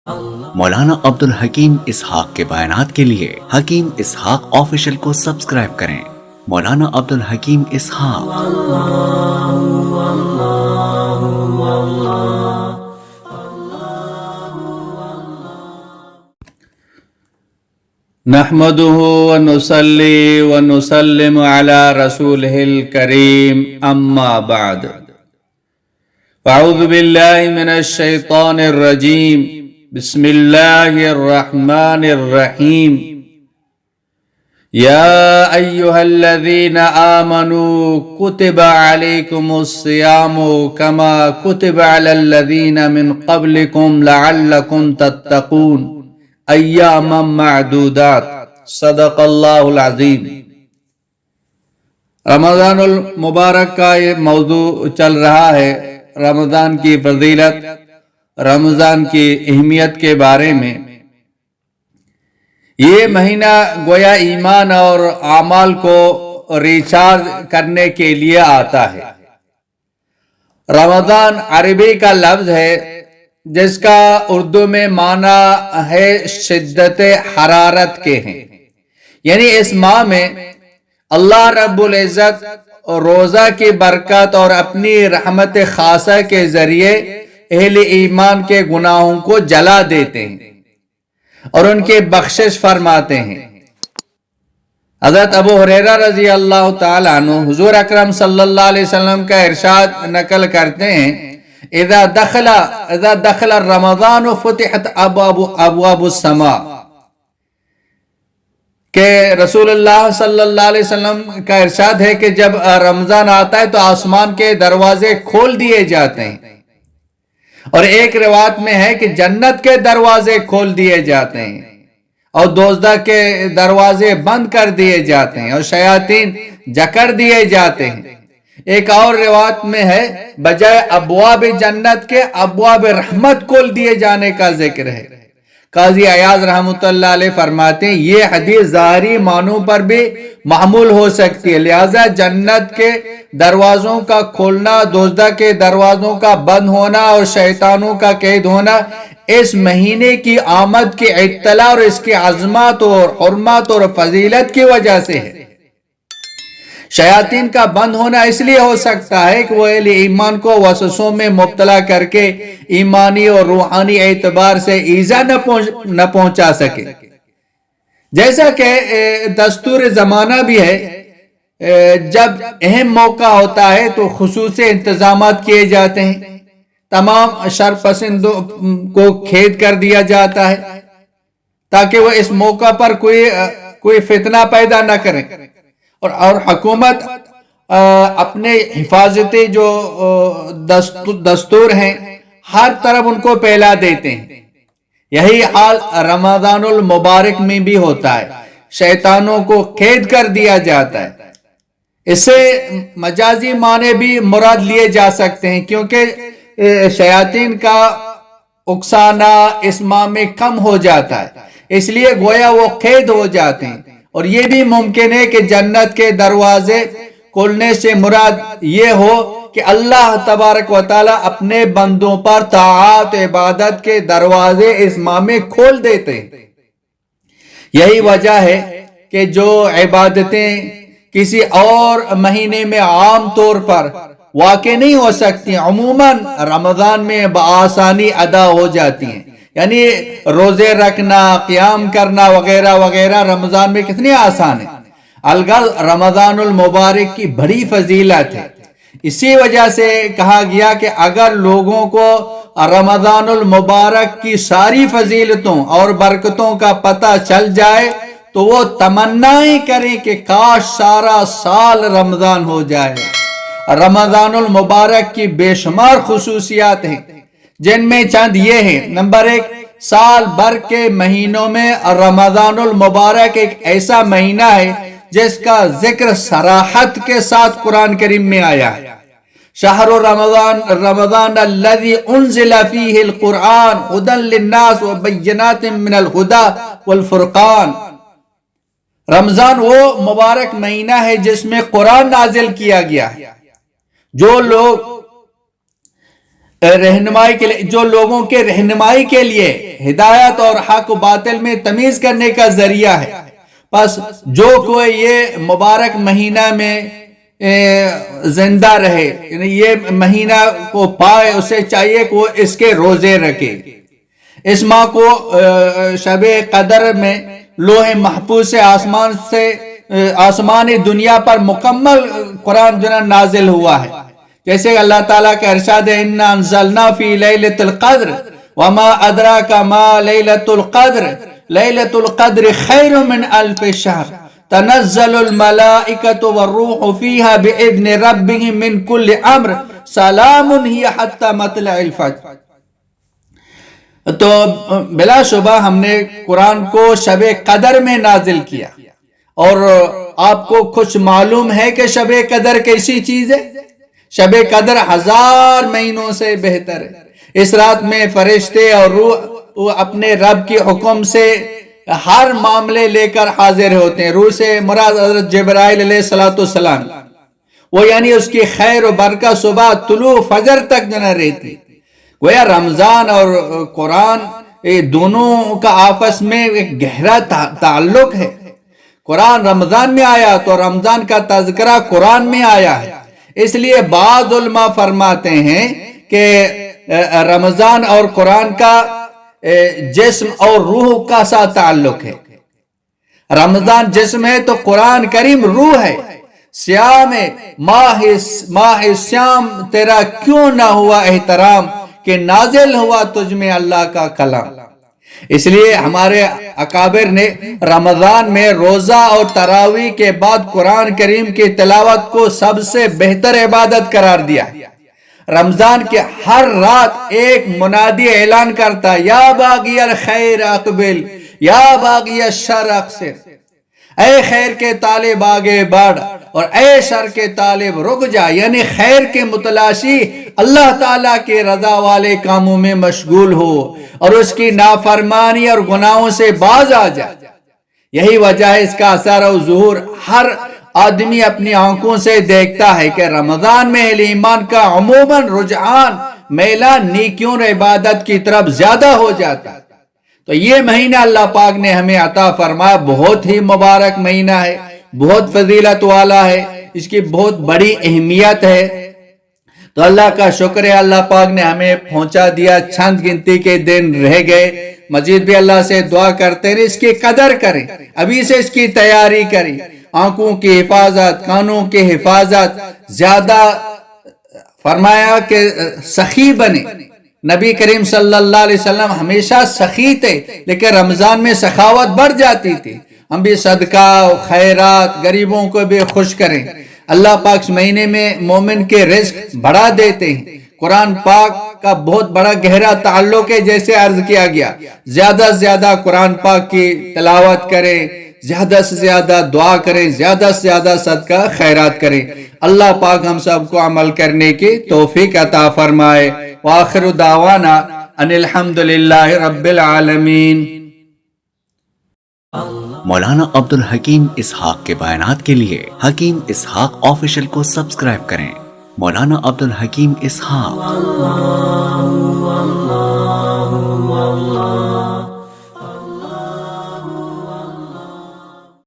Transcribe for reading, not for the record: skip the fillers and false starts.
مولانا عبدالحکیم اسحاق کے بیانات کے لیے حکیم اسحاق آفیشل کو سبسکرائب کریں۔ مولانا عبدالحکیم اسحاق۔ نحمده ونصلي ونسلم على رسوله الكريم اما بعد اعوذ بالله من الشيطان الرجيم بسم الله الرحمن الرحيم يا ايها الذين امنوا كتب عليكم الصيام كما كتب على الذين من قبلكم لعلكم تتقون ایاما معدودات صدق اللہ العظیم۔ رمضان المبارک کا یہ موضوع چل رہا ہے، رمضان کی فضیلت، رمضان کی اہمیت کے بارے میں۔ یہ مہینہ گویا ایمان اور اعمال کو ریچارج کرنے کے لیے آتا ہے۔ رمضان عربی کا لفظ ہے جس کا اردو میں معنی ہے شدت حرارت کے ہیں، یعنی اس ماہ میں اللہ رب العزت روزہ کی برکت اور اپنی رحمت خاصہ کے ذریعے اہل ایمان کے گناہوں کو جلا دیتے ہیں اور ان کی بخشش فرماتے ہیں۔ حضرت ابو ہریرہ رضی اللہ تعالیٰ عنہ حضور اکرم صلی اللہ علیہ وسلم کا ارشاد نقل کرتے ہیں، اذا دخل رمضان فتحت ابواب السماء، کہ رسول اللہ صلی اللہ علیہ وسلم کا ارشاد ہے کہ جب رمضان آتا ہے تو آسمان کے دروازے کھول دیے جاتے ہیں، اور ایک روایت میں ہے کہ جنت کے دروازے کھول دیے جاتے ہیں اور دوزخ کے دروازے بند کر دیے جاتے ہیں اور شیاطین جکڑ دیے جاتے ہیں۔ ایک اور روایت میں ہے بجائے ابواب جنت کے ابواب رحمت کھول دیے جانے کا ذکر ہے۔ قاضی عیاض رحمۃ اللہ علیہ فرماتے ہیں یہ حدیث ظاہری معنوں پر بھی محمول ہو سکتی ہے، لہذا جنت کے دروازوں کا کھولنا، دوزخ کے دروازوں کا بند ہونا اور شیطانوں کا قید ہونا اس مہینے کی آمد کی اطلاع اور اس کی عظمت اور حرمت اور فضیلت کی وجہ سے ہے۔ شیاطین کا بند ہونا اس لیے ہو سکتا ہے کہ وہ اہل ایمان کو وسوسوں میں مبتلا کر کے ایمانی اور روحانی اعتبار سے ایذا نہ پہنچا سکے، جیسا کہ دستور زمانہ بھی ہے۔ جب اہم موقع ہوتا ہے تو خصوصی انتظامات کیے جاتے ہیں، تمام شر پسندوں کو قید کر دیا جاتا ہے تاکہ وہ اس موقع پر کوئی فتنہ پیدا نہ کریں، اور حکومت اپنے حفاظتی جو دستور ہیں ہر طرف ان کو پھیلا دیتے ہیں۔ یہی حال رمضان المبارک میں بھی ہوتا ہے، شیطانوں کو قید کر دیا جاتا ہے۔ اس سے مجازی معنی بھی مراد لیے جا سکتے ہیں، کیونکہ شیاطین کا اکسانا اس ماہ میں کم ہو جاتا ہے، اس لیے گویا وہ قید ہو جاتے ہیں۔ اور یہ بھی ممکن ہے کہ جنت کے دروازے کھولنے سے مراد یہ ہو کہ اللہ تبارک و تعالی اپنے بندوں پر طاعت عبادت کے دروازے اس ماہ میں کھول دیتے ہیں۔ یہی وجہ ہے کہ جو عبادتیں کسی اور مہینے میں عام طور پر واقع نہیں ہو سکتی عموماً رمضان میں بآسانی ادا ہو جاتی ہیں، یعنی روزے رکھنا، قیام کرنا وغیرہ وغیرہ رمضان میں کتنی آسان ہے۔ الغرض رمضان المبارک کی بڑی فضیلت ہے، اسی وجہ سے کہا گیا کہ اگر لوگوں کو رمضان المبارک کی ساری فضیلتوں اور برکتوں کا پتہ چل جائے تو وہ تمنائیں کریں کہ کاش سارا سال رمضان ہو جائے۔ رمضان المبارک کی بے شمار خصوصیات ہیں، جن میں چند یہ ہیں۔ نمبر 1، سال بھر کے مہینوں میں رمضان المبارک ایک ایسا مہینہ ہے جس کا ذکر صراحت کے ساتھ قرآن کریم میں آیا ہے۔ شہر رمضان الذي انزل فيه القرآن هدى للناس وبينات من الهدى والفرقان۔ رمضان وہ مبارک مہینہ ہے جس میں قرآن نازل کیا گیا ہے۔ جو لوگ رہنمائی کے لیے، جو لوگوں کے رہنمائی کے لیے ہدایت اور حق و باطل میں تمیز کرنے کا ذریعہ ہے. بس جو کوئی یہ مبارک مہینہ میں زندہ رہے، یعنی یہ مہینہ کو پائے، اسے چاہیے کہ وہ اس کے روزے رکھے. اس ماہ کو شب قدر میں لوح محفوظ سے آسمانی دنیا پر مکمل قرآن نازل ہوا ہے. جیسے کہ اللہ تعالیٰ کا ارشاد ہے اِنَّا أَنزَلْنَا فِي لَيْلَةِ الْقَدْرِ وَمَا أَدْرَاكَ مَا لَيْلَةُ الْقَدْرِ لَيْلَةُ الْقَدْرِ خَيْرٌ مِّنْ أَلْفِ شَهْرٍ تَنَزَّلُ الْمَلَائِكَةُ وَالرُّوحُ فِيهَا بِإِذْنِ رَبِّهِم مِّن كُلِّ أَمْرٍ سَلَامٌ هِيَ حَتَّى مَطْلَعِ الْفَجْرِ. تو بلا شبہ ہم نے قرآن کو شب قدر میں نازل کیا، اور آپ کو کچھ معلوم ہے کہ شب قدر کیسی چیز ہے؟ شب قدر 1000 مہینوں سے بہتر ہے. اس رات میں فرشتے اور روح اپنے رب کے حکم سے ہر معاملے لے کر حاضر ہوتے ہیں. روح سے مراد حضرت جبرائیل علیہ السلام، وہ یعنی اس کی خیر و برکت صبح طلوع فجر تک نہ رہتی. گویا رمضان اور قرآن دونوں کا آپس میں ایک گہرا تعلق ہے. قرآن رمضان میں آیا تو رمضان کا تذکرہ قرآن میں آیا ہے. اس لیے بعض علماء فرماتے ہیں کہ رمضان اور قرآن کا جسم اور روح کا ساتھ تعلق ہے. رمضان جسم ہے تو قرآن کریم روح ہے. سیام ماہ سیام تیرا کیوں نہ ہوا احترام کہ نازل ہوا تجھ میں اللہ کا کلام. اس لیے ہمارے اکابر نے رمضان میں روزہ اور تراویح کے بعد قرآن کریم کی تلاوت کو سب سے بہتر عبادت قرار دیا. رمضان کے ہر رات ایک منادی اعلان کرتا یا باغی الخیر اقبل یا باغی الشر اقصر. اے خیر کے طالب آگے بڑھ اور اے شر کے طالب رک جا. یعنی خیر کے متلاشی اللہ تعالیٰ کے رضا والے کاموں میں مشغول ہو اور اس کی نافرمانی اور گناہوں سے باز آ جا. یہی وجہ ہے اس کا اثر و ظہور ہر آدمی اپنی آنکھوں سے دیکھتا ہے کہ رمضان میں اہل ایمان کا عموماً رجحان میلان نیکیوں اور عبادت کی طرف زیادہ ہو جاتا ہے. تو یہ مہینہ اللہ پاک نے ہمیں عطا فرمایا، بہت ہی مبارک مہینہ ہے، بہت فضیلت والا ہے، اس کی بہت بڑی اہمیت ہے. تو اللہ کا شکر ہے، اللہ پاک نے ہمیں پہنچا دیا. چند گنتی کے دن رہ گئے. مزید بھی اللہ سے دعا کرتے ہیں اس کی قدر کریں، ابھی سے اس کی تیاری کریں. آنکھوں کی حفاظت، کانوں کی حفاظت، زیادہ فرمایا کہ سخی بنے. نبی کریم صلی اللہ علیہ وسلم ہمیشہ سخی تھے، لیکن رمضان میں سخاوت بڑھ جاتی تھی. ہم بھی صدقہ خیرات غریبوں کو بھی خوش کریں. اللہ پاک اس مہینے میں مومن کے رزق بڑھا دیتے ہیں. قرآن پاک کا بہت بڑا گہرا تعلق ہے، جیسے عرض کیا گیا. زیادہ سے زیادہ قرآن پاک کی تلاوت کریں، زیادہ سے زیادہ دعا کریں، زیادہ سے زیادہ صدقہ خیرات کریں. اللہ پاک ہم سب کو عمل کرنے کی توفیق عطا فرمائے. وآخر دعوانا ان الحمدللہ رب العالمین. مولانا عبد الحکیم اسحاق کے بیانات کے لیے حکیم اسحاق آفیشل کو سبسکرائب کریں. مولانا عبد الحکیم اسحاق.